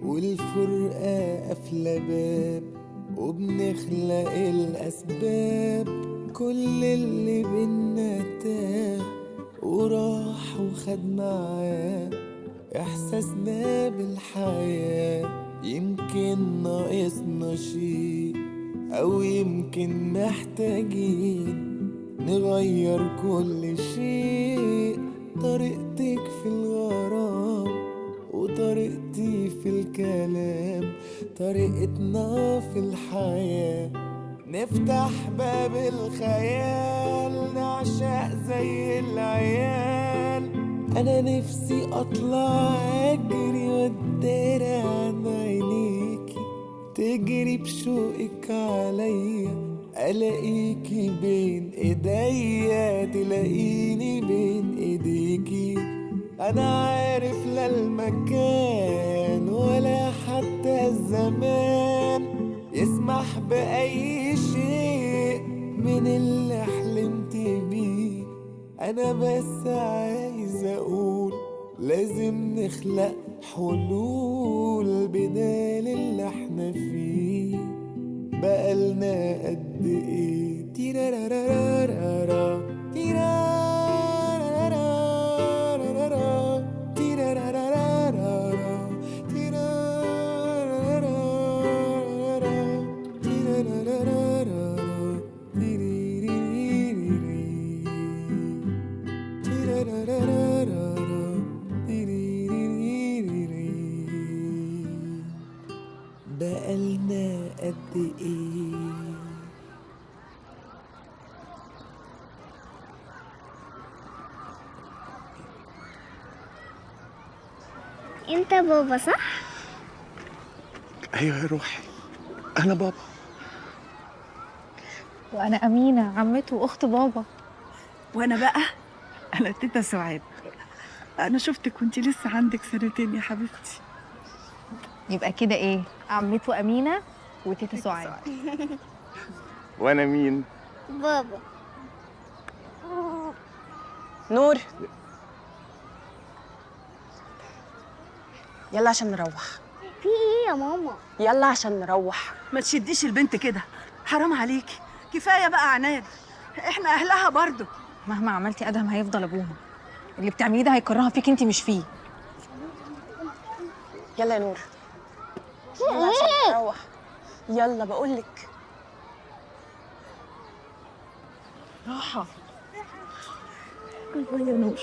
والفرقة قافلة باب، وبنخلق الأسباب. كل اللي بينا تاه وراح وخد معاه إحساسنا بالحياة. يمكن ناقصنا شيء، أو يمكن محتاجين نغير كل شيء. طريقتك في الغرام وطريقتي في الكلام، طريقتنا في الحياة. نفتح باب الخيال، نعشق زي العيال. أنا نفسي أطلع أجري وأداري عن عينيكي، تجري بشوقك عليا، ألاقيكي بين إيديا، تلاقيني بين إيديكي. أنا عارف لا المكان ولا حتى الزمان يسمح بأي شيء من اللي حلمت بيه. أنا بس عايز أقول لازم نخلق حلول بدال اللي احنا فيه. بقالنا قد ايه تيرارارارا تيرارارارا تيرارارارا تيرارارارا تيرارارارا تيريريريري تيرارارارا تيريريريري. بقالنا قد ايه؟ انت بابا صح؟ ايوه يا روحي، انا بابا. وأنا أمينة عمته وأخت بابا. وانا بقى انا تيتا سعاد. انا شفتك وانتي لسه عندك سنتين يا حبيبتي. يبقى كده إيه؟ عمته أمينة وتيتا سعاد. وانا مين؟ بابا. نور، يلا عشان نروح. في ايه يا ماما؟ يلا عشان نروح. ما تشديش البنت كده، حرام عليكي. كفايه بقى عناد، احنا اهلها برضو. مهما عملتي أدهم هيفضل أبوها. اللي بتعمليه ده هيكرهها فيك أنت مش فيه. يلا يا نور، يلا عشان نروح. يلا بقولك. راحه. الله يا نور.